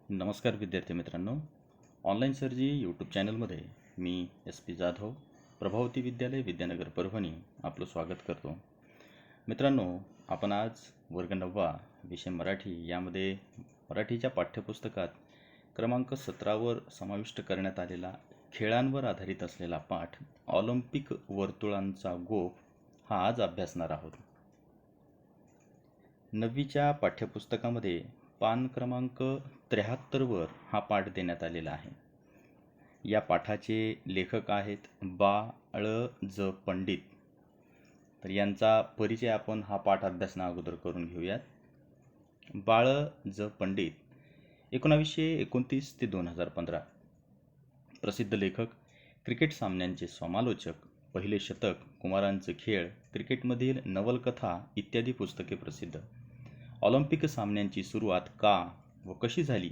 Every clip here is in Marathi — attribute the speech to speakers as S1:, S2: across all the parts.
S1: नमस्कार विद्यार्थी मित्रांनो. ऑनलाईन सरजी यूट्यूब चॅनलमध्ये मी SP जाधव, प्रभावती विद्यालय विद्यानगर परभणी आपलं स्वागत करतो. मित्रांनो, आपण आज वर्ग 9 विषय मराठी यामध्ये मराठीच्या पाठ्यपुस्तकात क्रमांक 17वर समाविष्ट करण्यात आलेला खेळांवर आधारित असलेला पाठ ऑलिम्पिक वर्तुळांचा गोफ हा आज अभ्यासणार आहोत. 9वीच्या पाठ्यपुस्तकामध्ये पान क्रमांक 73वर हा पाठ देण्यात आलेला आहे. या पाठाचे लेखक आहेत बाळ ज पंडित. तर यांचा परिचय आपण हा पाठ अभ्यासना अगोदर करून घेऊयात. बाळ ज पंडित 1929 ते 2015. प्रसिद्ध लेखक, क्रिकेट सामन्यांचे समालोचक, पहिले शतक, कुमारांचे खेळ, क्रिकेटमधील नवलकथा इत्यादी पुस्तके प्रसिद्ध. ऑलिम्पिक सामन्यांची सुरुवात का व कशी झाली,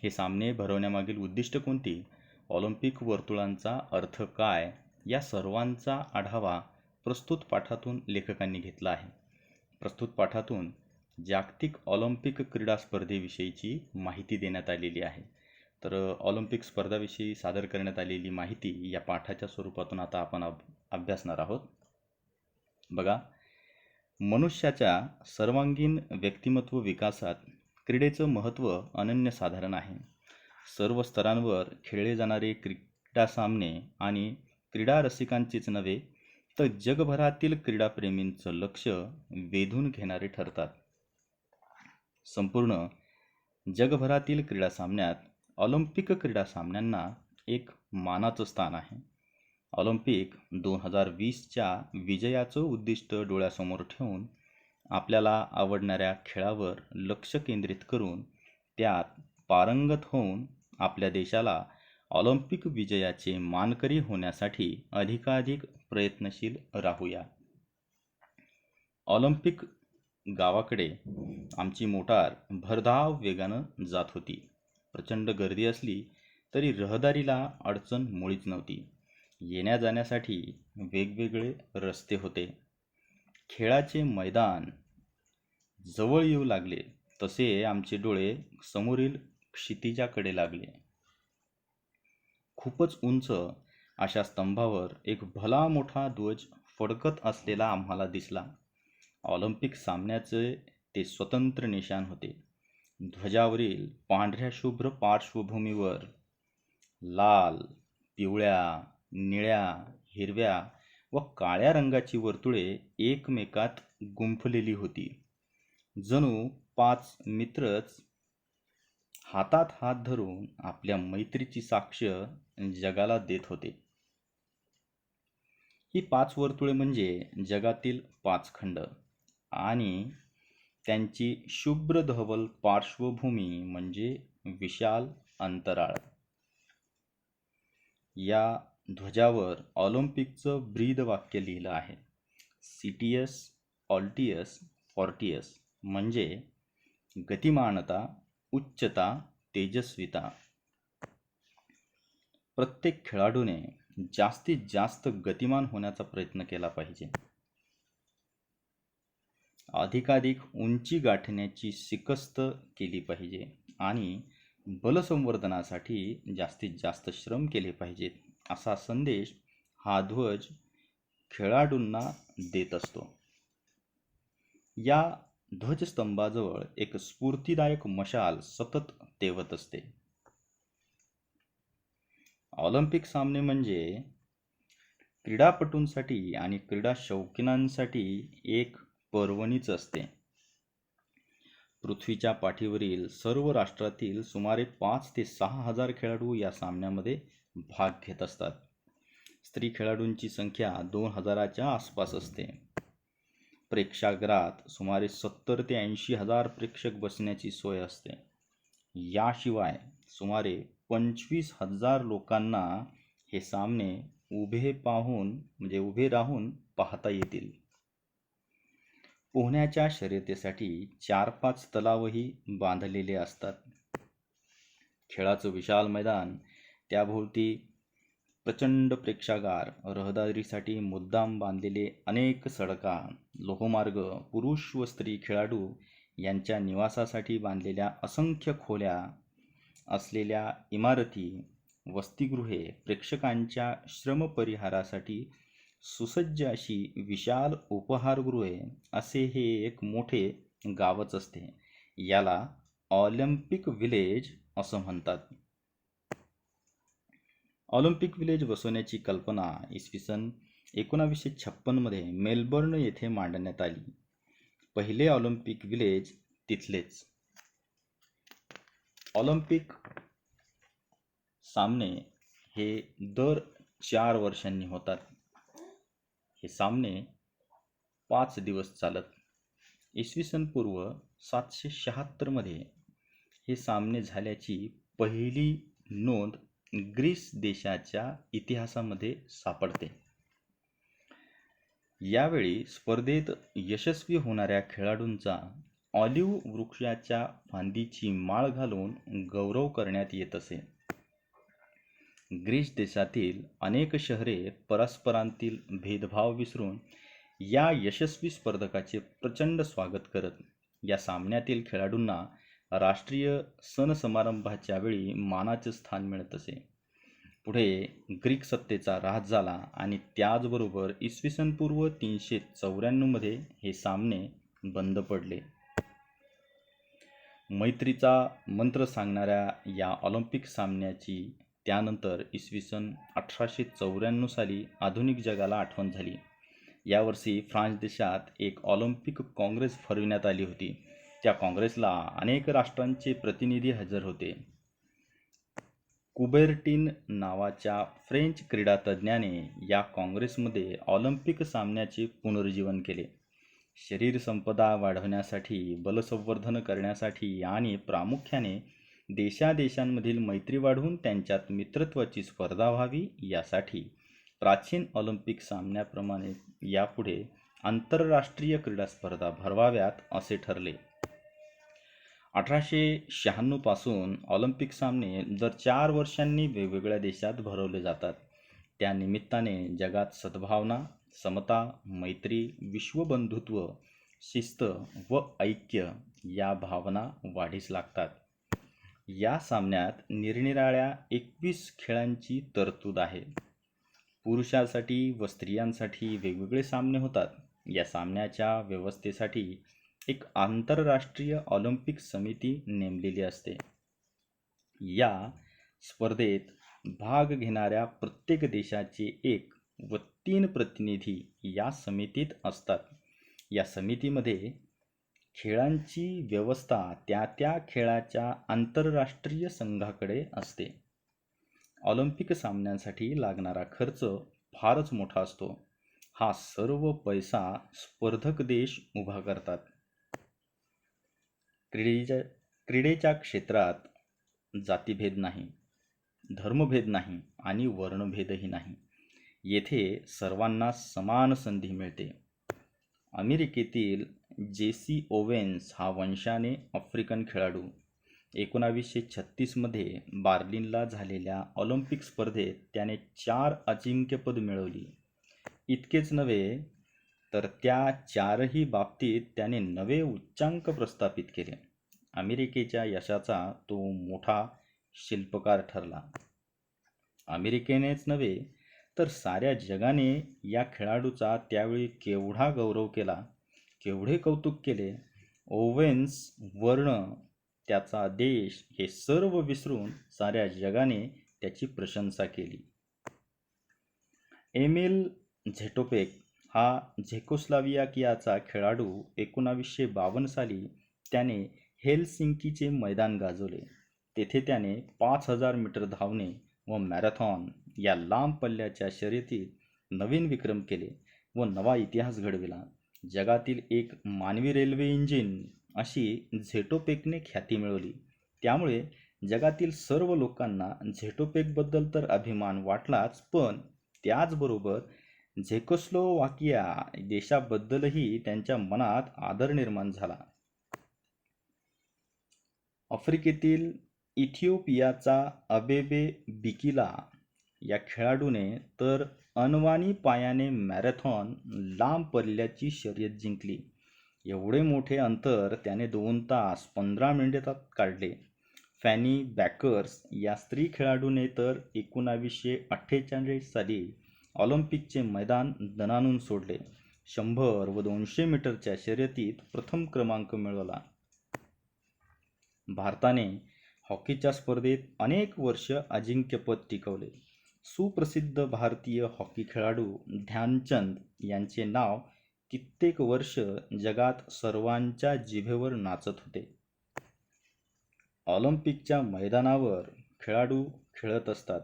S1: हे सामने भरवण्यामागील उद्दिष्ट कोणती, ऑलिम्पिक वर्तुळांचा अर्थ काय, या सर्वांचा आढावा प्रस्तुत पाठातून लेखकांनी घेतला आहे. प्रस्तुत पाठातून जागतिक ऑलिम्पिक क्रीडा स्पर्धेविषयीची माहिती देण्यात आलेली आहे. तर ऑलिम्पिक स्पर्धाविषयी सादर करण्यात आलेली माहिती या पाठाच्या स्वरूपातून आता आपण अभ्यासणार आहोत. बघा, मनुष्याच्या सर्वांगीण व्यक्तिमत्व विकासात क्रीडेचं महत्त्व अनन्यसाधारण आहे. सर्व स्तरांवर खेळले जाणारे क्रीडा सामने आणि क्रीडा रसिकांचेच नव्हे तर जगभरातील क्रीडाप्रेमींचं लक्ष वेधून घेणारे ठरतात. संपूर्ण जगभरातील क्रीडा सामन्यात ऑलिम्पिक क्रीडा सामन्यांना एक मानाचं स्थान आहे. ऑलिम्पिक 2020च्या विजयाचं उद्दिष्ट डोळ्यासमोर ठेवून आपल्याला आवडणाऱ्या खेळावर लक्ष केंद्रित करून त्यात पारंगत होऊन आपल्या देशाला ऑलिम्पिक विजयाचे मानकरी होण्यासाठी अधिकाधिक प्रयत्नशील राहूया. ऑलिम्पिक गावाकडे आमची मोटार भरधाव वेगानं जात होती. प्रचंड गर्दी असली तरी रहदारीला अडचण मुळीच नव्हती. येण्या जाण्यासाठी वेगवेगळे रस्ते होते. खेळाचे मैदान जवळ येऊ लागले तसे आमचे डोळे समोरील क्षितिजाकडे लागले. खूपच उंच अशा स्तंभावर एक भला मोठा ध्वज फडकत असलेला आम्हाला दिसला. ऑलिम्पिक सामन्याचे ते स्वतंत्र निशाण होते. ध्वजावरील पांढऱ्या शुभ्र पार्श्वभूमीवर लाल, पिवळ्या, निळ्या, हिरव्या व काळ्या रंगाची वर्तुळे एकमेकात गुंफलेली होती. जणू 5 मित्रच हातात हात धरून आपल्या मैत्रीची साक्ष जगाला देत होते. ही 5 वर्तुळे म्हणजे जगातील 5 खंड आणि त्यांची शुभ्र धवल पार्श्वभूमी म्हणजे विशाल अंतराळ. या ध्वजावर ऑलिम्पिकचं ब्रीद वाक्य लिहिलं आहे. सिटियस ऑल्टियस फॉर्टियस म्हणजे गतिमानता, उच्चता, तेजस्विता. प्रत्येक खेळाडूने जास्तीत जास्त गतिमान होण्याचा प्रयत्न केला पाहिजे. अधिकाधिक उंची गाठण्याची शिकस्त केली पाहिजे आणि बलसंवर्धनासाठी जास्तीत जास्त श्रम केले पाहिजेत, असा संदेश हा ध्वज खेळाडूंना देत असतो. या ध्वजस्तंभाजवळ एक स्फूर्तिदायक मशाल सतत तेवत असते. ऑलिम्पिक सामने म्हणजे क्रीडापटूंसाठी आणि क्रीडा शौकीनांसाठी एक पर्वणीच असते. पृथ्वीच्या पाठीवरील सर्व राष्ट्रातील सुमारे 5 ते 6 हजार खेळाडू या सामन्यामध्ये भाग घेत असतात. स्त्री खेळाडूंची संख्या 2000च्या आसपास असते. प्रेक्षागृहात सुमारे 70 ते 80 हजार प्रेक्षक बसण्याची सोय असते. याशिवाय सुमारे 25,000 लोकांना हे सामने उभे राहून पाहता येतील. पोहण्याच्या शर्यतीसाठी 4-5 तलावही बांधलेले असतात. खेळाचं विशाल मैदान, त्याभोवती प्रचंड प्रेक्षागार, रहदारीसाठी मुद्दाम बांधलेले अनेक सडका, लोहमार्ग, पुरुष व स्त्री खेळाडू यांच्या निवासासाठी बांधलेल्या असंख्य खोल्या, असलेल्या इमारती, वसतिगृहे, प्रेक्षकांच्या श्रमपरिहारासाठी सुसज्ज अशी विशाल उपहारगृहे असे हे एक मोठे गावच असते. याला ऑलिम्पिक विलेज असं म्हणतात. ऑलिम्पिक विलेज बसवण्याची कल्पना इसवी सन 1956 मध्ये मेलबर्न येथे मांडण्यात आली. पहिले ऑलिम्पिक विलेज तिथलेच. ऑलिम्पिक सामने हे दर 4 वर्षांनी होतात. हे सामने 5 दिवस चालत. इसवी सन पूर्व 776 मध्ये हे सामने झाल्याची पहिली नोंद ग्रीस देशाच्या इतिहासामध्ये सापडते. यावेळी स्पर्धेत यशस्वी होणाऱ्या खेळाडूंचा ऑलिव्ह वृक्षाच्या फांदीची माळ घालून गौरव करण्यात येत असे. ग्रीस देशातील अनेक शहरे परस्परांतील भेदभाव विसरून या यशस्वी स्पर्धकाचे प्रचंड स्वागत करत. या सामन्यातील खेळाडूंना राष्ट्रीय सण समारंभाच्या वेळी मानाचे स्थान मिळत असे. पुढे ग्रीक सत्तेचा ऱ्हास झाला आणि त्याचबरोबर इसवी सन पूर्व 394 मध्ये हे सामने बंद पडले. मैत्रीचा मंत्र सांगणाऱ्या या ऑलिम्पिक सामन्याची त्यानंतर इसवी सन 1894 साली आधुनिक जगाला आठवण झाली. यावर्षी फ्रान्स देशात एक ऑलिम्पिक काँग्रेस भरविण्यात आली होती. त्या काँग्रेसला अनेक राष्ट्रांचे प्रतिनिधी हजर होते. कुबेर्टीन नावाच्या फ्रेंच क्रीडातज्ज्ञाने या काँग्रेसमध्ये ऑलिम्पिक सामन्याचे पुनरुज्जीवन केले. शरीर संपदा वाढवण्यासाठी, बलसंवर्धन करण्यासाठी आणि प्रामुख्याने देशादेशांमधील मैत्री वाढवून त्यांच्यात मित्रत्वाची स्पर्धा व्हावी यासाठी प्राचीन ऑलिम्पिक सामन्याप्रमाणे यापुढे आंतरराष्ट्रीय क्रीडा स्पर्धा भरवाव्यात असे ठरले. 1896 पासून ऑलिम्पिक सामने दर 4 वर्षांनी वेगवेगळ्या देशात भरवले जातात. त्या निमित्ताने जगात सद्भावना, समता, मैत्री, विश्वबंधुत्व, शिस्त व ऐक्य या भावना वाढीस लागतात. या सामन्यात निरनिराळ्या 21 खेळांची तरतूद आहे. पुरुषांसाठी व स्त्रियांसाठी वेगवेगळे सामने होतात. या सामन्याच्या व्यवस्थेसाठी एक आंतरराष्ट्रीय ऑलिम्पिक समिती नेमलेली असते. या स्पर्धेत भाग घेणाऱ्या प्रत्येक देशाचे 1 व 3 प्रतिनिधी या समितीत असतात. या समितीमध्ये खेळांची व्यवस्था त्या खेळाच्या आंतरराष्ट्रीय संघाकडे असते. ऑलिम्पिक सामन्यांसाठी लागणारा खर्च फारच मोठा असतो. हा सर्व पैसा स्पर्धक देश उभा करतात. क्रीडेच्या क्षेत्रात जातीभेद नाही, धर्मभेद नाही आणि वर्णभेदही नाही. येथे सर्वांना समान संधी मिळते. अमेरिकेतील जेसी ओवेन्स हा वंशाने आफ्रिकन खेळाडू 1936 मध्ये बर्लिनला झालेल्या ऑलिम्पिक स्पर्धेत त्याने 4 अजिंक्यपद मिळवली. इतकेच नव्हे तर त्या 4ही बाबतीत त्याने नवे उच्चांक प्रस्थापित केले. अमेरिकेच्या यशाचा तो मोठा शिल्पकार ठरला. अमेरिकेनेच नव्हे तर साऱ्या जगाने या खेळाडूचा त्यावेळी केवढा गौरव केला, केवढे कौतुक केले. ओवेन्स वर्ण, त्याचा देश हे सर्व विसरून साऱ्या जगाने त्याची प्रशंसा केली. एमिल झेटोपेक हा झेकोस्लोवाकियाचा खेळाडू 1952 साली त्याने हेलसिंकीचे मैदान गाजवले. तेथे त्याने 5000 मीटर धावणे व मॅरेथॉन या लांब पल्ल्याच्या शर्यतीत नवीन विक्रम केले व नवा इतिहास घडविला. जगातील एक मानवी रेल्वे इंजिन अशी झेटोपेकने ख्याती मिळवली. त्यामुळे जगातील सर्व लोकांना झेटोपेकबद्दल तर अभिमान वाटलाच, पण त्याचबरोबर झेकोस्लोवाकिया देशाबद्दलही त्यांच्या मनात आदर निर्माण झाला. आफ्रिकेतील इथिओपियाचा अबेबे बिकिला या खेळाडूने तर अनवाणी पायाने मॅरेथॉन लांब पल्ल्याची शर्यत जिंकली. एवढे मोठे अंतर त्याने 2 तास 15 मिनिटात काढले. फॅनी बॅकर्स या स्त्री खेळाडूने तर 1948 साली ऑलिम्पिकचे मैदान दणाणून सोडले. 100 व 200 मीटरच्या शर्यतीत प्रथम क्रमांक मिळवला. भारताने हॉकीच्या स्पर्धेत अनेक वर्ष अजिंक्यपद टिकवले. सुप्रसिद्ध भारतीय हॉकी खेळाडू ध्यानचंद यांचे नाव कित्येक वर्ष जगात सर्वांच्या जिभेवर नाचत होते. ऑलिम्पिकच्या मैदानावर खेळाडू खेळत असतात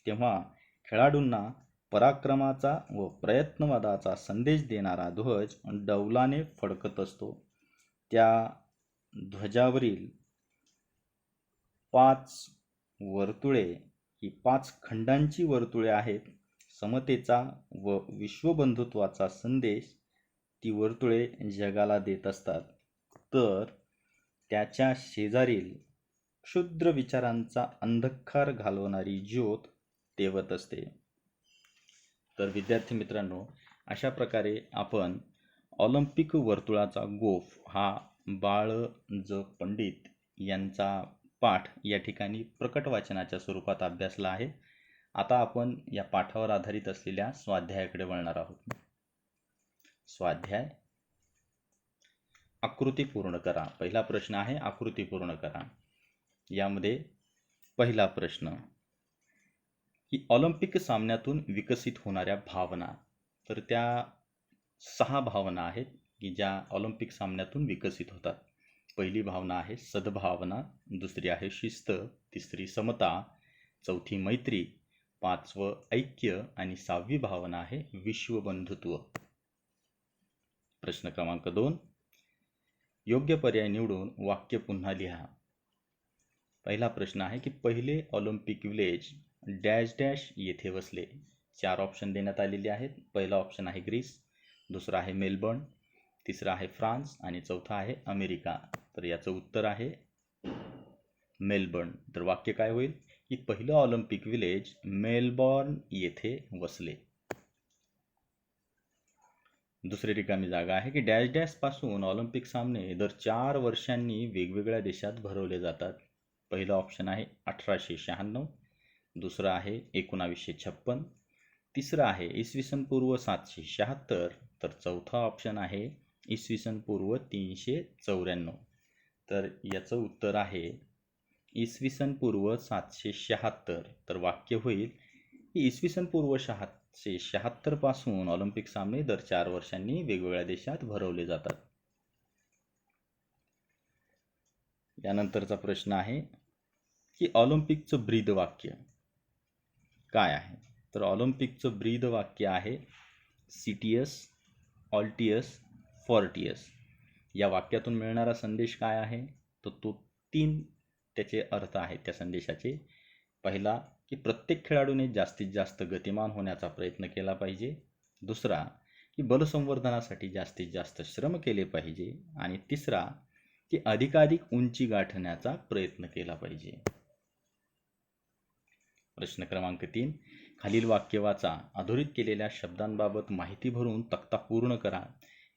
S1: तेव्हा खेळाडूंना पराक्रमाचा व प्रयत्नवादाचा संदेश देणारा ध्वज डौलाने फडकत असतो. त्या ध्वजावरील 5 वर्तुळे ही 5 खंडांची वर्तुळे आहेत. समतेचा व विश्वबंधुत्वाचा संदेश ती वर्तुळे जगाला देत असतात. तर त्याच्या शेजारील क्षुद्र विचारांचा अंधकार घालवणारी ज्योत तेवत असते. तर विद्यार्थी मित्रांनो, अशा प्रकारे आपण ऑलिम्पिक वर्तुळाचा गोफ हा बाळ ज पंडित यांचा पाठ या ठिकाणी प्रकट वाचनाच्या स्वरूपात अभ्यासला आहे. आता आपण या पाठावर आधारित असलेल्या स्वाध्यायाकडे वळणार आहोत. स्वाध्याय आकृती पूर्ण करा. पहिला प्रश्न आहे आकृती पूर्ण करा. यामध्ये पहिला प्रश्न की ऑलिम्पिक सामन्यातून विकसित होणाऱ्या भावना. तर त्या 6 भावना आहेत की ज्या ऑलिम्पिक सामन्यातून विकसित होतात. पहिली भावना आहे सद्भावना, दुसरी आहे शिस्त, तिसरी समता, चौथी मैत्री, 5वं ऐक्य आणि 6वी भावना आहे विश्वबंधुत्व. प्रश्न क्रमांक 2, योग्य पर्याय निवडून वाक्य पुन्हा लिहा. पहिला प्रश्न आहे की पहिले ऑलिम्पिक विलेज डॅश डॅश येथे वसले. 4 ऑप्शन देण्यात आलेले आहेत. पहिला ऑप्शन आहे ग्रीस, दुसरा आहे मेलबर्न, तिसरा आहे फ्रान्स आणि चौथा आहे अमेरिका. तर याचं उत्तर आहे मेलबर्न. तर वाक्य काय होईल की पहिलं ऑलिम्पिक विलेज मेलबॉर्न येथे वसले. दुसरी रिकामी जागा आहे की डॅश डॅश पासून ऑलिम्पिक सामने दर 4 वर्षांनी वेगवेगळ्या देशात भरवले जातात. पहिलं ऑप्शन आहे 1896, दुसरं आहे 1956, तिसरं आहे इसवी पूर्व 776, तर चौथा ऑप्शन आहे इसवी पूर्व 394. तर याचं उत्तर आहे इसवी पूर्व 776. तर वाक्य होईल की इसवी पूर्व 776 पासून ऑलिम्पिक सामने दर 4 वर्षांनी वेगवेगळ्या देशात भरवले जातात. यानंतरचा प्रश्न आहे की ऑलिम्पिकचं ब्रीद वाक्य काय आहे. तर ऑलिम्पिकचं ब्रीद वाक्य आहे सिटियस, ऑल्टियस, फॉर्टियस. या वाक्यातून मिळणारा संदेश काय आहे, तर तो 3 त्याचे अर्थ आहेत त्या संदेशाचे. पहिला की प्रत्येक खेळाडूने जास्तीत जास्त गतिमान होण्याचा प्रयत्न केला पाहिजे. दुसरा की बलसंवर्धनासाठी जास्तीत जास्त श्रम केले पाहिजे. आणि तिसरा की अधिकाधिक उंची गाठण्याचा प्रयत्न केला पाहिजे. प्रश्न क्रमांक 3, खालील वाक्य वाचा. अधोरेखित केलेल्या शब्दांबाबत माहिती भरून तक्ता पूर्ण करा.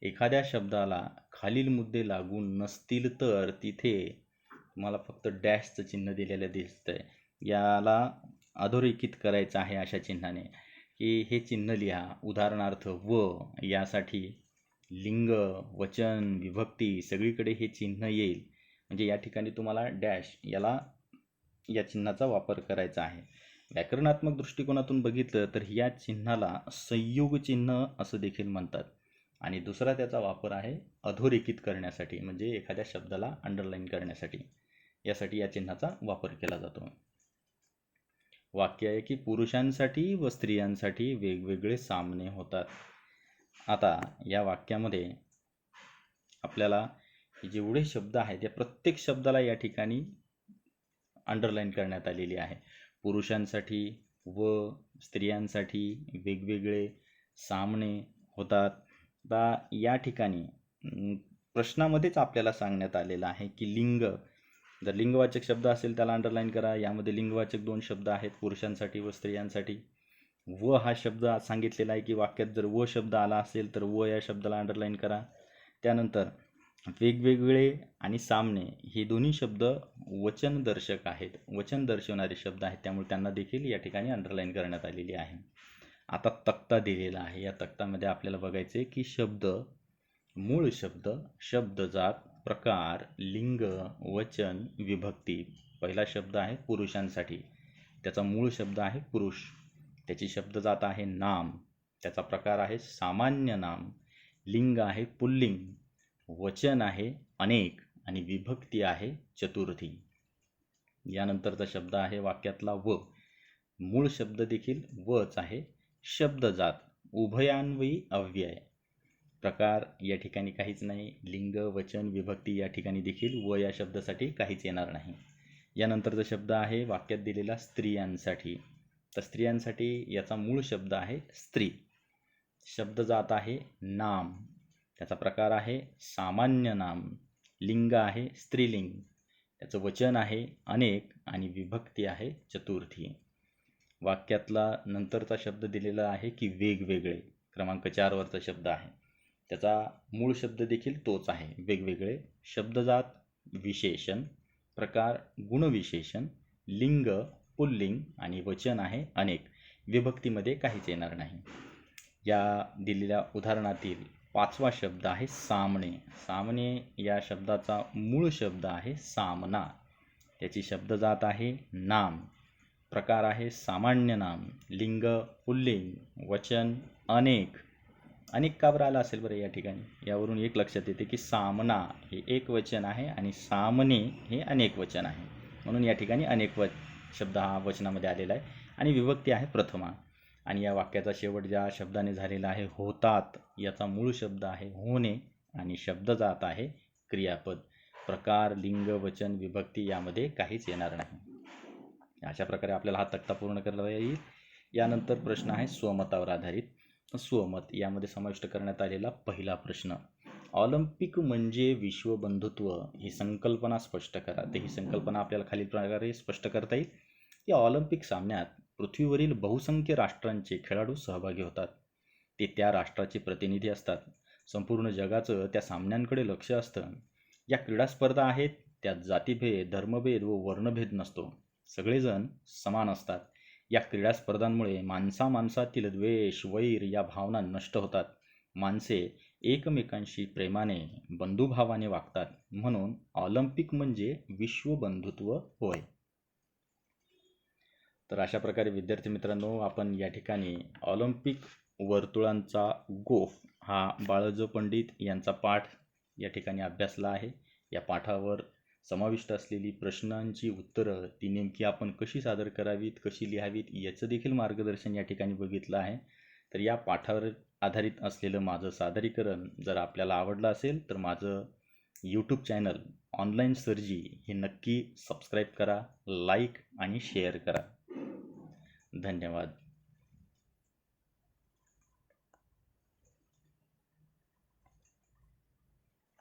S1: एखाद्या शब्दाला खालील मुद्दे लागून नसतील तर तिथे तुम्हाला फक्त डॅशचं चिन्ह दिलेलं दिसतंय. याला अधोरेखित करायचं आहे अशा चिन्हाने की हे चिन्ह लिहा. उदाहरणार्थ व यासाठी लिंग, वचन, विभक्ती सगळीकडे हे चिन्ह येईल. म्हणजे या ठिकाणी तुम्हाला डॅश या चिन्हाचा वापर करायचा आहे. व्याकरणात्मक दृष्टिकोनातून बघितलं तर या चिन्हाला संयुग चिन्ह असं देखील म्हणतात. आणि दुसरा त्याचा वापर आहे अधोरेखित करण्यासाठी, म्हणजे एखाद्या शब्दाला अंडरलाईन करण्यासाठी. यासाठी या चिन्हाचा वापर केला जातो. वाक्य आहे की पुरुषांसाठी व स्त्रियांसाठी वेगवेगळे सामने होतात. आता या वाक्यामध्ये आपल्याला जेवढे शब्द आहेत या प्रत्येक शब्दाला या ठिकाणी अंडरलाईन करण्यात आलेली आहे. पुरुषांसाठी व स्त्रियांसाठी वेगवेगळे सामने होतात. या ठिकाणी प्रश्नामध्येच आपल्याला सांगण्यात आलेलं आहे की लिंग, जर लिंगवाचक शब्द असेल त्याला अंडरलाईन करा. यामध्ये लिंगवाचक 2 शब्द आहेत पुरुषांसाठी व स्त्रियांसाठी. व हा शब्द सांगितलेला आहे की वाक्यात जर व शब्द आला असेल तर व या शब्दाला अंडरलाईन करा. त्यानंतर वेगवेगळे आणि सामने हे दोन्ही शब्द वचनदर्शक आहेत, वचन दर्शवणारे शब्द आहेत, त्यामुळे त्यांना देखील या ठिकाणी अंडरलाईन करण्यात आलेली आहे. आता तक्ता दिलेला आहे. या तक्त्यामध्ये आपल्याला बघायचे की शब्द, मूळ शब्द, शब्दजात, प्रकार, लिंग, वचन, विभक्ती. पहिला शब्द आहे पुरुषांसाठी, त्याचा मूळ शब्द आहे पुरुष, त्याची शब्दजात आहे नाम, त्याचा प्रकार आहे सामान्य नाम, लिंग आहे पुल्लिंग, वचन आहे अनेक आणि विभक्ती आहे चतुर्थी. यानंतरचा शब्द आहे वाक्यातला व, मूळ शब्द देखील वच आहे, शब्दजात उभयान्वयी अव्यय, प्रकार या ठिकाणी काहीच नाही, लिंग, वचन, विभक्ती या ठिकाणी देखील व या शब्दासाठी काहीच येणार नाही. यानंतरचा शब्द आहे वाक्यात दिलेला स्त्रियांसाठी, तर स्त्रियांसाठी याचा मूळ शब्द आहे स्त्री, शब्दजात आहे नाम, त्याचा प्रकार आहे सामान्य नाम, लिंग आहे स्त्रीलिंग, त्याचं वचन आहे अनेक आणि विभक्ती आहे चतुर्थी. वाक्यातला नंतरचा शब्द दिलेला आहे की वेगवेगळे, क्रमांक 4 वरचा शब्द आहे, त्याचा मूळ शब्द देखील तोच आहे वेगवेगळे, शब्दजात विशेषण, प्रकार गुणविशेषण, लिंग पुल्लिंग आणि वचन आहे अनेक, विभक्तीमध्ये काहीच येणार नाही. या दिलेल्या उदाहरणातील 5वा शब्द आहे सामने. सामने या शब्दाचा मूळ शब्द आहे सामना, त्याची शब्दजात आहे नाम, प्रकार आहे सामान्य नाम, लिंग पुल्लिंग, वचन अनेक. अनेक का बरं आला असेल बरं या ठिकाणी? यावरून एक लक्षात येते की सामना हे एक वचन आहे आणि सामने हे अनेक वचन आहे, म्हणून या ठिकाणी अनेक शब्द हा वचनामध्ये आलेला आहे आणि विभक्ती आहे प्रथमा. आणि या वाक्याचा शेवट ज्या शब्दाने झालेला आहे होतात, याचा मूळ शब्द आहे होणे आणि शब्दजात आहे क्रियापद, प्रकार, लिंग, वचन, विभक्ती यामध्ये काहीच येणार नाही. अशा प्रकारे आपल्याला हा तक्ता पूर्ण करता येईल. यानंतर प्रश्न आहे स्वमतावर आधारित. स्वमत यामध्ये समाविष्ट करण्यात आलेला पहिला प्रश्न, ऑलिम्पिक म्हणजे विश्वबंधुत्व ही संकल्पना स्पष्ट करा. तर ही संकल्पना आपल्याला खालील प्रकारे स्पष्ट करता येईल. या ऑलिम्पिक सामन्यात पृथ्वीवरील बहुसंख्य राष्ट्रांचे खेळाडू सहभागी होतात, ते त्या राष्ट्राचे प्रतिनिधी असतात, संपूर्ण जगाचं त्या सामन्यांकडे लक्ष असतं. या क्रीडा स्पर्धा आहेत, त्यात जातीभेद, धर्मभेद व वर्णभेद नसतो, सगळेजण समान असतात. या क्रीडा स्पर्धांमुळे माणसामाणसातील द्वेष, वैर या भावना नष्ट होतात, माणसे एकमेकांशी प्रेमाने, बंधुभावाने वागतात, म्हणून ऑलिम्पिक म्हणजे विश्वबंधुत्व होय. तर अशा प्रकारे विद्यार्थी मित्रांनो, आपण या ठिकाणी ऑलिम्पिक वर्तुळांचा गोफ हा बाळाजो पंडित यांचा पाठ या ठिकाणी अभ्यासला आहे. या पाठावर समाविष्ट असलेली प्रश्नांची उत्तरं ती नेमकी आपण कशी सादर करावीत, कशी लिहावीत याचं देखील मार्गदर्शन या ठिकाणी बघितलं आहे. तर या पाठावर आधारित असलेलं माझं सादरीकरण जर आपल्याला आवडलं असेल तर माझं यूट्यूब चॅनल ऑनलाईन सरजी हे नक्की सबस्क्राईब करा, लाईक आणि शेअर करा. धन्यवाद.